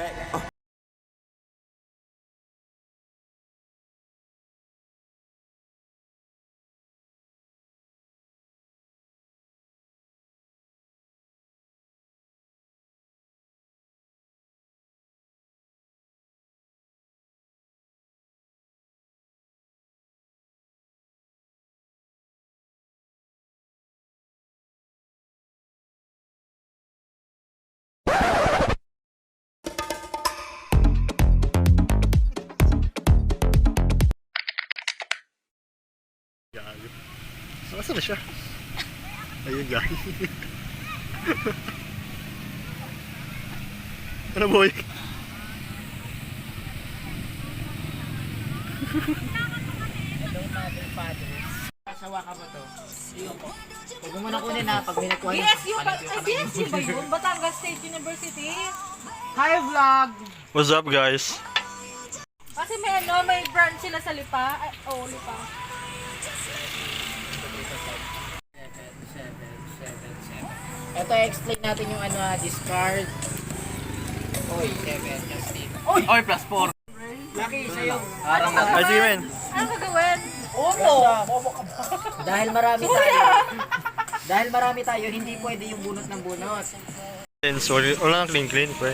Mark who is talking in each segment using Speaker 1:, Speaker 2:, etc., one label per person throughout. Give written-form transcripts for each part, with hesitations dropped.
Speaker 1: back.
Speaker 2: Nasaan na siya? Ayun guys. Ano boy?
Speaker 3: Sawa ka ba to? Iyo po. Huwag mo muna kunin ha, pag may nakuha yun.
Speaker 4: BSU ba? Ay, BSU ba yun? Batangas State University?
Speaker 3: Hi vlog!
Speaker 2: What's up guys?
Speaker 4: Kasi may branch sila sa Lipa. Ay, Lipa.
Speaker 3: 7. Ito, explain natin yung discard. Oy, 7, Justin.
Speaker 5: Oy, plus 4.
Speaker 3: Lucky, sa'yo.
Speaker 2: Ay, sige men.
Speaker 4: Ano gagawin?
Speaker 3: Dahil marami tayo, hindi pwede yung bunot ng bunot.
Speaker 2: Sorry, wala nang clean pre.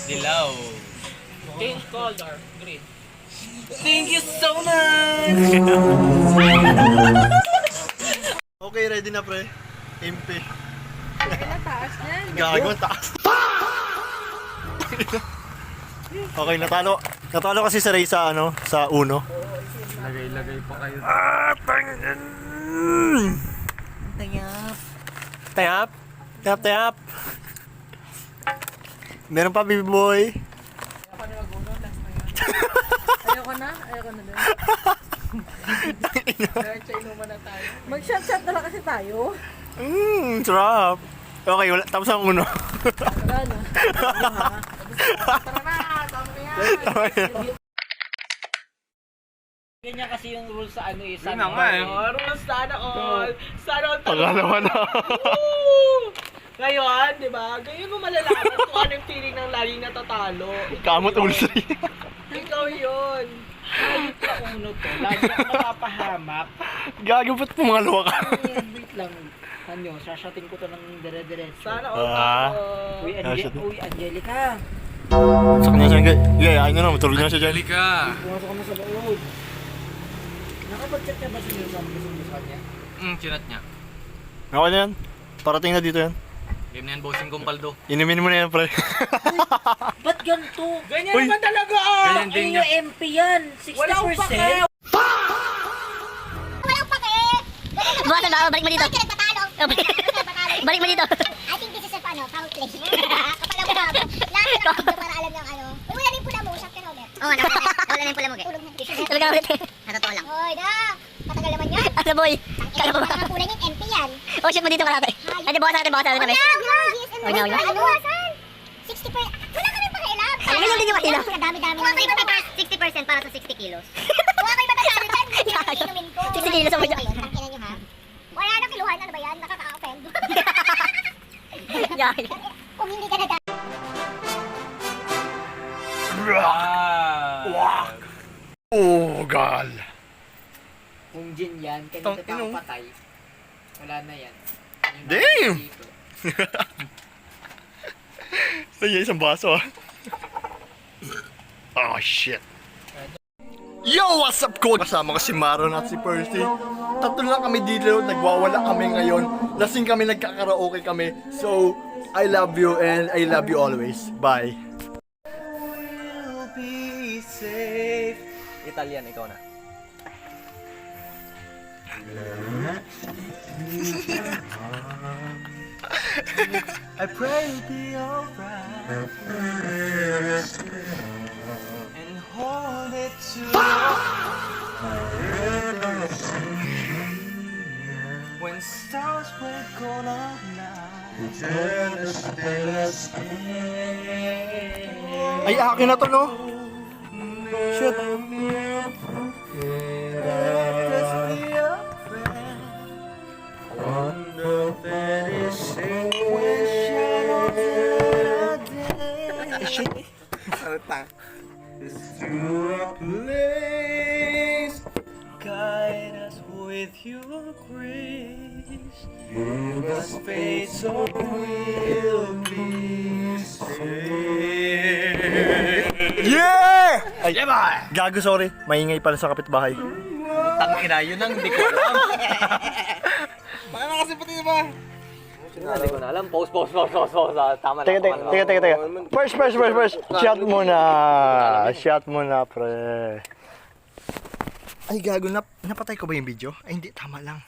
Speaker 5: Dilaw.
Speaker 3: Pink color, green.
Speaker 5: Thank you so much!
Speaker 2: Okay, ready na pre. MP.
Speaker 4: Kailan taas yan?
Speaker 2: Gago, taas. Okay, natalo. Natalo kasi sa race sa sa uno.
Speaker 5: Lagay-lagay pa kayo.
Speaker 2: Tangin.
Speaker 3: Tayap.
Speaker 2: Tayap. Tayap, tayap. Meron pa, baby boy.
Speaker 4: Ayoko na din. Mag-shot-shot na lang kasi tayo.
Speaker 2: Sarap. Okay, wala. Tapos ang uno.
Speaker 4: Wala na.
Speaker 2: Tama yan.
Speaker 3: Ganyan kasi yung rules sa
Speaker 5: Yun na nga eh.
Speaker 3: Rules sana all. Sana all.
Speaker 2: Pagalawa na.
Speaker 3: Ngayon, di ba? Ganyan mo malalaman kung ano yung feeling ng laging natatalo.
Speaker 2: Kamot ulsay.
Speaker 3: Ikaw yun. Ayun ka uno to. Lagi ako napapahamak.
Speaker 2: Gago, ba't pumangalawa ka?
Speaker 3: Wait lang. Ano, sashotin ko to ng dire-diretso. Sana
Speaker 2: all.
Speaker 3: Uy, Angelica.
Speaker 2: Sa kanya siya, ayayin na matulog na siya dyan.
Speaker 5: Halika.
Speaker 3: Pumasok ka na sa loob. Nakapag-chat ka ba si Nilsson sa kanya?
Speaker 5: Chinat niya.
Speaker 2: Okay na yan. Parating na dito yan.
Speaker 5: Game na yan, bossing kumpaldo.
Speaker 2: Inumin mo na yan, pre.
Speaker 3: Ba't ganito? Ganyan
Speaker 2: Uy.
Speaker 3: naman talaga
Speaker 5: Ganyan din
Speaker 3: yung MP yan. 60%.
Speaker 4: Walang pake.
Speaker 6: Buwasan ba? Balik mo dito.
Speaker 7: Bakit nagpatalo?
Speaker 6: Balik mo dito.
Speaker 7: I think this is a foul play. Kapala mo na. Lahat na lang para alam ng ano. Uy, wala din pula mo, Shaq ka Robert.
Speaker 6: Oo, wala na yung pula mo.
Speaker 7: Tulog na.
Speaker 6: Talaga ulit. Natotoo lang.
Speaker 7: Hoy, da. Matagal naman yan.
Speaker 6: Ano boy?
Speaker 7: Kala mo ba? Kulay niya, MP yan.
Speaker 6: Oh shit mo dito kalate. Ay, di bawasan natin kami.
Speaker 7: Wag na. Ano? 60%. Wala kami pakialam.
Speaker 6: Ay, ganyan din yung mahina.
Speaker 7: Dami-dami.
Speaker 6: Kuha kayo matataas 60% para sa 60 kilos.
Speaker 7: Huwag kayo matasalo dyan. Inumin ko.
Speaker 6: 60 kilos ang
Speaker 7: Tangkinan nyo ha. Wala na kiluhan. Ano ba yan? Nakaka-offend.
Speaker 6: Yan.
Speaker 7: Kung hindi ka na
Speaker 2: Oh, gal.
Speaker 3: Kung gin yan,
Speaker 2: Tang
Speaker 3: kanina pa
Speaker 2: ino.
Speaker 3: ang patay. Wala na yan. Yung
Speaker 2: Damn!
Speaker 3: dito.
Speaker 2: Ay, isang baso ah. Oh, shit. Yo, what's up, coach? Kasama ko si Maron at si Percy. Tatlo lang kami dito, nagwawala kami ngayon. Lasing kami, nagkakaraoke kami. So, I love you and I love you always. Bye.
Speaker 5: Italian, ikaw na.
Speaker 2: I pray to be alright and hold it to when stars will go up night. Ay, akin na to, no? Shit. Wonder if it is Please
Speaker 5: Guide us with your grace. The space so we'll be safe.
Speaker 2: Yeah! Ay,
Speaker 5: Yeah, boy!
Speaker 2: gago, sorry. Maingay pala sa kapitbahay.
Speaker 5: Tangina, yun ang hindi ko alam. Hindi ko na alam. Pause. Tama na.
Speaker 2: Teka. First. Shot muna, pre. Ay, gago, napatay ko ba yung video? Ay, hindi, tama lang.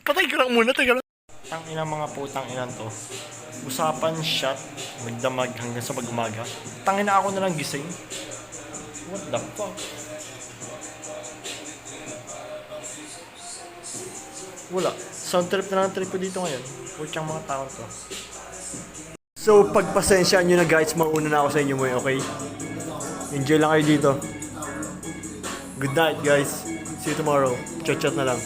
Speaker 2: Patay ko lang muna, teka lang. Tang inang mga putang inan to. Usapan shot, magdamag hanggang sa pag-umaga. Tangina ako na lang gising. What the fuck? Wala. Sound trip na lang trip ko dito ngayon. Putyang mga tao to. So, pagpasensyaan nyo na guys, mauna na ako sa inyo mo, okay? Enjoy lang kayo dito. Good night guys. See you tomorrow. Chat na lang.